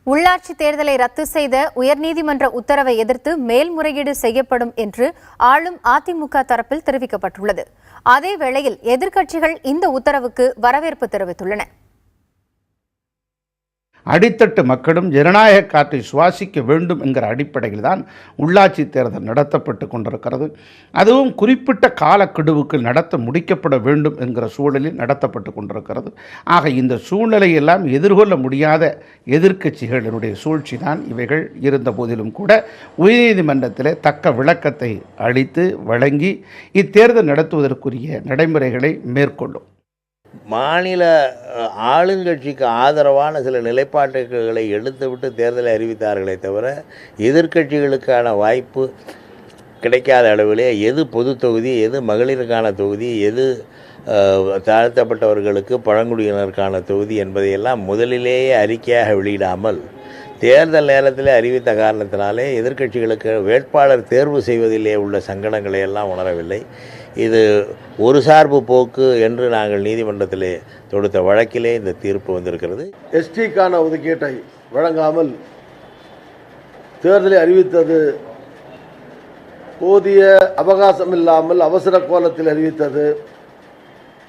உள்ளாட்சி தேர்தலை ரத்து செய்த உயர்நீதிமன்ற உத்தரவை எதிர்த்து மேல்முறையீடு செய்யப்படும் என்று ஆளும் அதிமுக தரப்பில் தெரிவிக்கப்பட்டுள்ளது. அதே வேளையில் எதிர்க்கட்சிகள் இந்த உத்தரவுக்கு வரவேற்பு தெரிவித்துள்ளன. அடித்தட்டு மக்களும் ஜனநாயக காற்றை சுவாசிக்க வேண்டும் என்கிற அடிப்படையில் தான் உள்ளாட்சி தேர்தல் நடத்தப்பட்டு கொண்டிருக்கிறது. அதுவும் குறிப்பிட்ட காலக்கெடுவுக்கு நடத்த முடிக்கப்பட வேண்டும் என்கிற சூழலில் நடத்தப்பட்டு கொண்டிருக்கிறது. ஆக இந்த சூழ்நிலையெல்லாம் எதிர்கொள்ள முடியாத எதிர்க்கட்சிகளினுடைய சூழ்ச்சி தான் இவைகள். இருந்த போதிலும் கூட உயர்நீதிமன்றத்தில் தக்க விளக்கத்தை அளித்து வழங்கி இத்தேர்தல் நடத்துவதற்குரிய நடைமுறைகளை மேற்கொள்ளும். மாநில ஆளுங்கட்சிக்கு ஆதரவான சில நிலைப்பாட்டுகளை எடுத்துவிட்டு தேர்தலை அறிவித்தார்களே தவிர எதிர்க்கட்சிகளுக்கான வாய்ப்பு கிடைக்காத அளவிலே எது பொது தொகுதி, எது மகளிருக்கான தொகுதி, எது தாழ்த்தப்பட்டவர்களுக்கு பழங்குடியினருக்கான தொகுதி என்பதையெல்லாம் முதலிலேயே அறிக்கையாக வெளியிடாமல் தேர்தல் நேரத்தில் அறிவித்த காரணத்தினாலே எதிர்க்கட்சிகளுக்கு வேட்பாளர் தேர்வு செய்வதிலே உள்ள சங்கடங்களை எல்லாம் உணரவில்லை. இது ஒரு சார்பு போக்கு என்று நாங்கள் நீதிமன்றத்திலே தொடுத்த வழக்கிலே இந்த தீர்ப்பு வந்திருக்கிறது. எஸ்டிக்கான ஒதுக்கீட்டை வழங்காமல் தேர்தலை அறிவித்தது, போதிய அவகாசம் இல்லாமல் அவசர கோலத்தில் அறிவித்தது,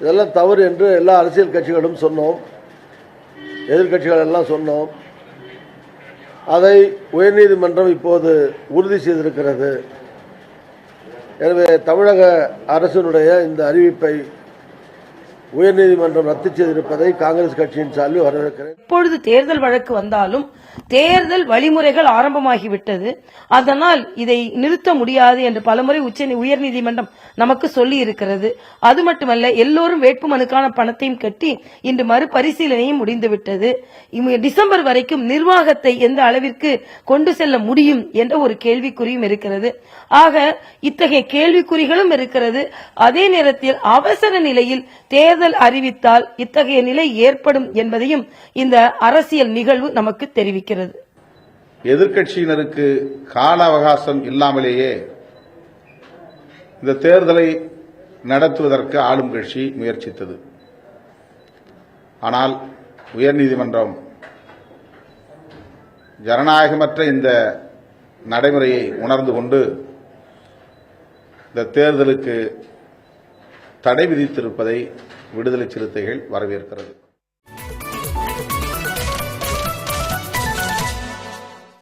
இதெல்லாம் தவறு என்று எல்லா அரசியல் கட்சிகளும் சொன்னோம், எதிர்கட்சிகள் எல்லாம் சொன்னோம். அதை உயர்நீதிமன்றம் இப்போது உறுதி செய்திருக்கிறது. எனவே தமிழக அரசினுடைய இந்த அறிவிப்பை உயர்நீதிமன்றம் ரத்து செய்திருப்பதை காங்கிரஸ் கட்சியின் சார்பில் வரவேற்கிறேன். இப்பொழுது தேர்தல் வழக்கு வந்தாலும் தேர்தல் வழிமுறைகள் ஆரம்பமாகிவிட்டது. அதனால் இதை நிறுத்த முடியாது என்று பலமுறை உயர்நீதிமன்றம் நமக்கு சொல்லி இருக்கிறது. அது மட்டுமல்ல, எல்லோரும் வேட்புமனுக்கான பணத்தையும் கட்டி இன்று மறுபரிசீலனையும் முடிந்துவிட்டது. டிசம்பர் வரைக்கும் நிர்வாகத்தை எந்த அளவிற்கு கொண்டு செல்ல முடியும் என்ற ஒரு கேள்விக்குறியும் இருக்கிறது. ஆக இத்தகைய கேள்விக்குறிகளும் இருக்கிறது. அதே நேரத்தில் அவசர நிலையில் தேர்தல் அறிவித்தால் இத்தகைய நிலை ஏற்படும் என்பதையும் இந்த அரசியல் நிகழ்வு நமக்கு தெரிவிக்கிறது. எதிர்க்கட்சியினருக்கு கால அவகாசம் இல்லாமலேயே இந்த தேர்தலை நடத்துவதற்கு ஆளும் கட்சி முயற்சித்தது. ஆனால் உயர்நீதிமன்றம் ஜனநாயகமற்ற இந்த நடைமுறையை உணர்ந்து கொண்டு இந்த தேர்தலுக்கு தடை விதித்திருப்பதை விடுதலை சிறுத்தைகள் வரவேற்கிறது.